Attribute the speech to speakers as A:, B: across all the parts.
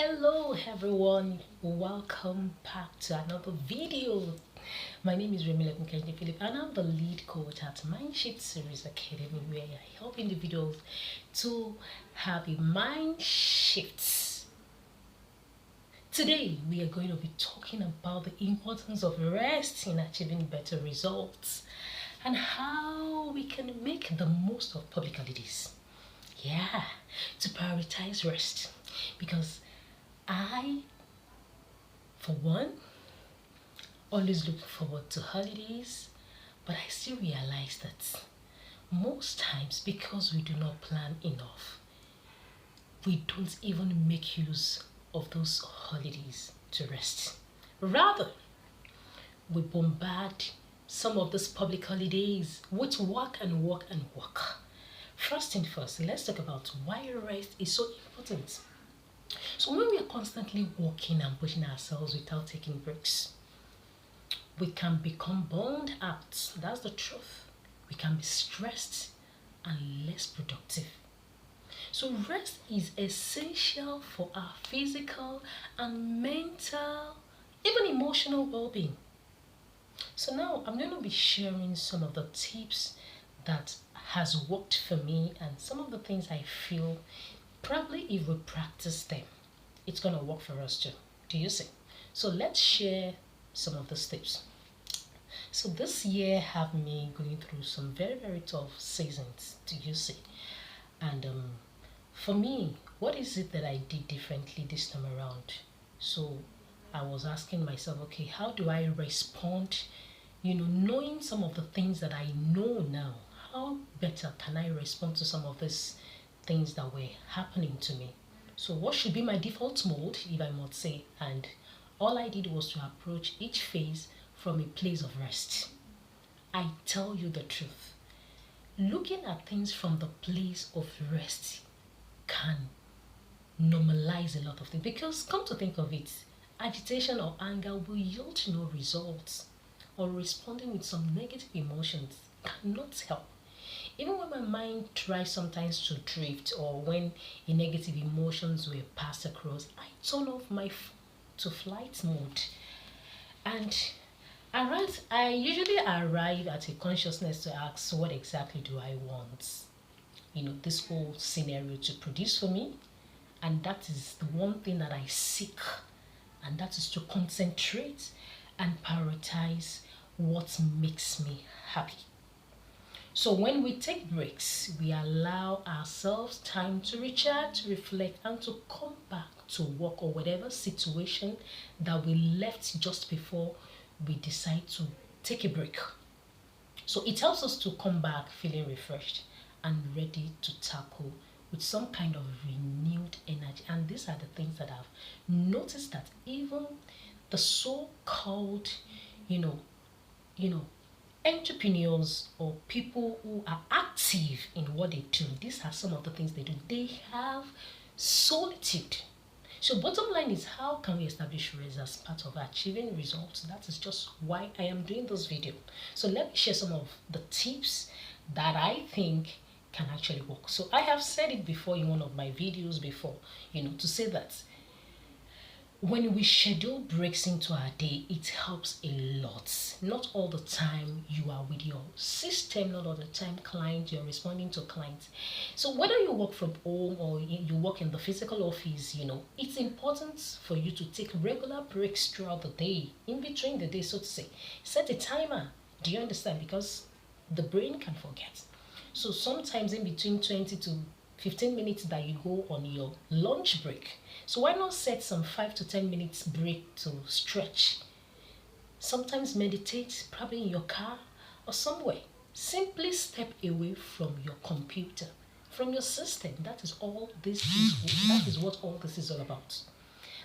A: Hello everyone, welcome back to another video. My name is Remi Kenji Philip and I'm the lead coach at Mindshift Series Academy, where I help individuals to have a mind shift. Today we are going to be talking about the importance of rest in achieving better results and how we can make the most of public holidays. Yeah, to prioritize rest, because I, for one, always look forward to holidays, but I still realize that most times, because we do not plan enough, we don't even make use of those holidays to rest. Rather, we bombard some of those public holidays with work and work and work. First thing first, let's talk about why rest is so important. So when we are constantly working and pushing ourselves without taking breaks, we can become burned out. That's the truth. We can be stressed and less productive. So rest is essential for our physical and mental, even emotional well-being. So now I'm going to be sharing some of the tips that has worked for me and some of the things I feel probably if we practice them, it's going to work for us too. Do you see? So let's share some of the tips. So this year have me going through some very tough seasons. Do you see? And for me, what is it that I did differently this time around? So I was asking myself, okay, how do I respond? Knowing some of the things that I know now, how better can I respond to some of these things that were happening to me? So what should be my default mode, if I might say? And all I did was to approach each phase from a place of rest. I tell you the truth. Looking at things from the place of rest can normalize a lot of things, because come to think of it, agitation or anger will yield no results, or responding with some negative emotions cannot help. Even when my mind tries sometimes to drift, or when a negative emotions were passed across, I turn off my phone to flight mode. And I usually arrive at a consciousness to ask, what exactly do I want? This whole scenario to produce for me. And that is the one thing that I seek. And that is to concentrate and prioritize what makes me happy. So when we take breaks, we allow ourselves time to recharge, to reflect, and to come back to work or whatever situation that we left just before we decide to take a break. So it helps us to come back feeling refreshed and ready to tackle with some kind of renewed energy. And these are the things that I've noticed, that even the so-called, you know, entrepreneurs or people who are active in what they do, these are some of the things they do. They have solitude. So bottom line is, how can we establish rest as part of achieving results? That is just why I am doing this video. So let me share some of the tips that I think can actually work. So I have said it before in one of my videos before, to say that when we schedule breaks into our day, it helps a lot. Not all the time you are with your system, not all the time you're responding to clients. So whether you work from home or you work in the physical office, it's important for you to take regular breaks throughout the day, in between the day, so to say. Set a timer. Do you understand? Because the brain can forget. So sometimes in between 20 to 15 minutes that you go on your lunch break. So why not set some 5 to 10 minutes break to stretch? Sometimes meditate, probably in your car or somewhere. Simply step away from your computer, from your system. That is all this is. That is what all this is all about.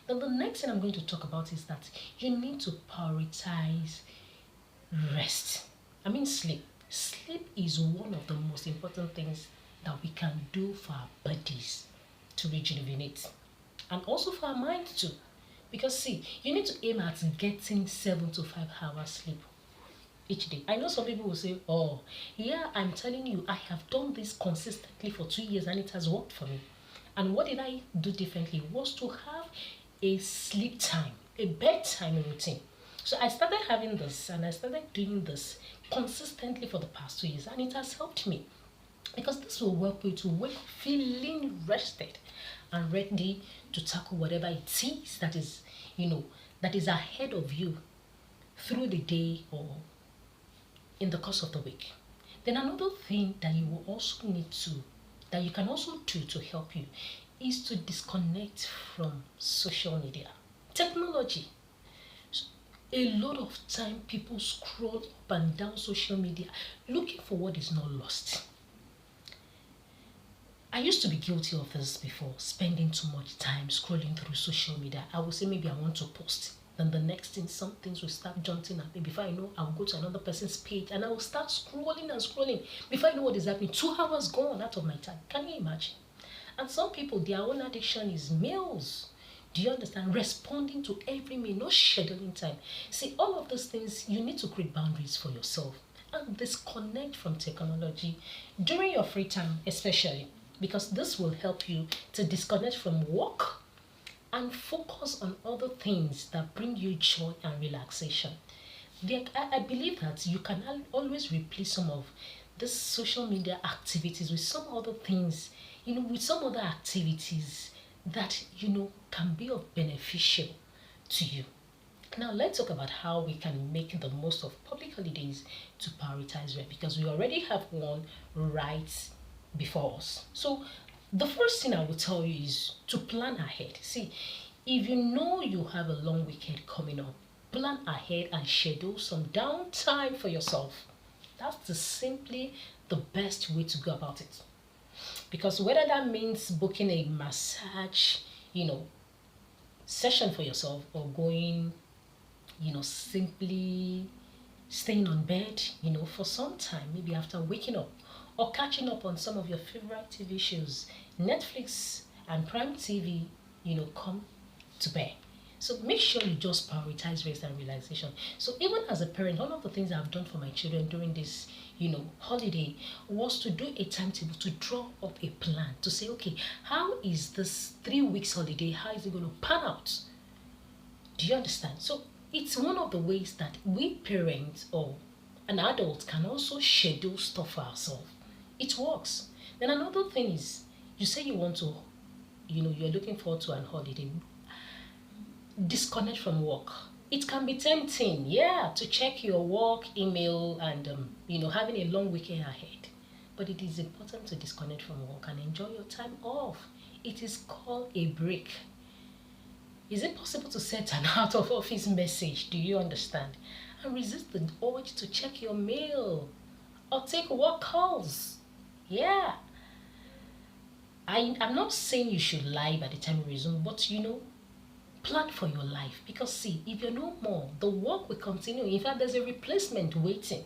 A: Then the next thing I'm going to talk about is that you need to prioritize rest. Sleep. Sleep is one of the most important things that we can do for our bodies to rejuvenate, and also for our mind too. Because see, you need to aim at getting 7 to 5 hours sleep each day. I know some people will say, oh yeah, I'm telling you, I have done this consistently for 2 years and it has worked for me. And what did I do differently was to have a sleep time, a bedtime routine. So I started having this and I started doing this consistently for the past 2 years, and it has helped me because this will work with you to wake up feeling rested and ready to tackle whatever it is that is, that is ahead of you through the day or in the course of the week. Then another thing that you will also need to, that you can also do to help you, is to disconnect from social media. Technology. A lot of time people scroll up and down social media looking for what is not lost. I used to be guilty of this before, spending too much time scrolling through social media. I would say maybe I want to post. Then the next thing, some things will start jumping at me. Before I know, I'll go to another person's page and I will start scrolling and scrolling. Before I know what is happening, 2 hours gone out of my time. Can you imagine? And some people, their own addiction is meals. Do you understand? Responding to every mail, not scheduling time. See, all of those things, you need to create boundaries for yourself and disconnect from technology during your free time, especially, because this will help you to disconnect from work and focus on other things that bring you joy and relaxation. I believe that you can always replace some of this social media activities with some other things, with some other activities that, can be of beneficial to you. Now let's talk about how we can make the most of public holidays to prioritize rest, because we already have one right before us. So the first thing I will tell you is to plan ahead. See, if you know you have a long weekend coming up, plan ahead and schedule some downtime for yourself. That's simply the best way to go about it. Because whether that means booking a massage, session for yourself, or going, simply staying on bed, for some time, maybe after waking up, or catching up on some of your favorite TV shows, Netflix and Prime TV, come to bear. So make sure you just prioritize rest and relaxation. So even as a parent, one of the things I've done for my children during this, holiday was to do a timetable, to draw up a plan, to say, okay, how is this 3 weeks holiday, how is it going to pan out? Do you understand? So it's one of the ways that we parents or an adult can also schedule stuff for ourselves. It works. Then another thing is, you say you want to, you're looking forward to an holiday. Disconnect from work. It can be tempting, to check your work email and, having a long weekend ahead. But it is important to disconnect from work and enjoy your time off. It is called a break. Is it possible to set an out of office message? Do you understand? And resist the urge to check your mail or take work calls. I'm not saying you should lie by the time you resume, but plan for your life, because see, if you're no more, the work will continue. In fact, there's a replacement waiting.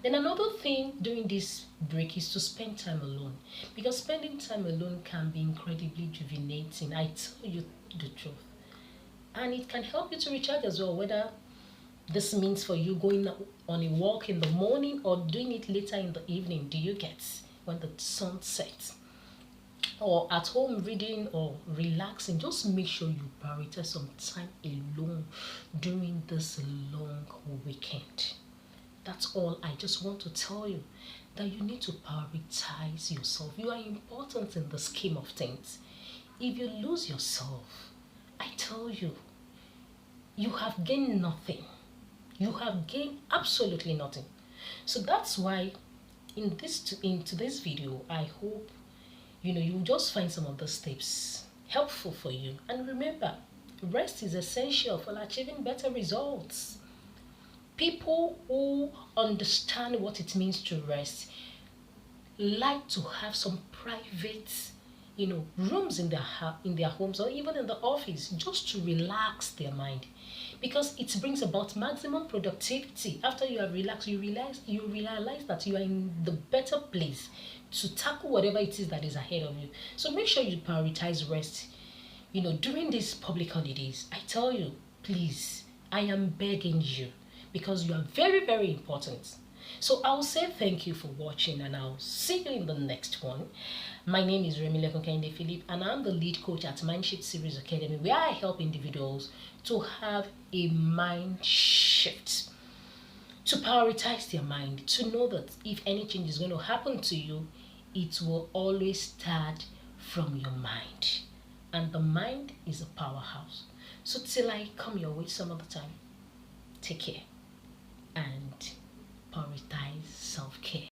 A: Then another thing during this break is to spend time alone, because spending time alone can be incredibly rejuvenating. I tell you the truth, and it can help you to recharge as well, whether this means for you going on a walk in the morning or doing it later in the evening. Do you get, when the sun sets? Or at home reading or relaxing. Just make sure you prioritize some time alone during this long weekend. That's all I just want to tell you, that you need to prioritize yourself. You are important in the scheme of things. If you lose yourself, I tell you, you have gained nothing. You have gained absolutely nothing. So that's why in today's video, I hope you'll just find some of those tips helpful for you. And remember, rest is essential for achieving better results. People who understand what it means to rest like to have some private, rooms in their homes or even in the office, just to relax their mind, because it brings about maximum productivity. After you have relaxed, you realize that you are in the better place to tackle whatever it is that is ahead of you. So make sure you prioritize rest, during these public holidays. I tell you, please, I am begging you, because you are very, very important. So I'll say thank you for watching, and I'll see you in the next one. My name is Remilekun Kende Philip, and I'm the lead coach at Mindshift Series Academy, where I help individuals to have a mind shift, to prioritize their mind, to know that if any change is going to happen to you, it will always start from your mind. And the mind is a powerhouse. So till I come your way some other time, take care and prioritize self-care.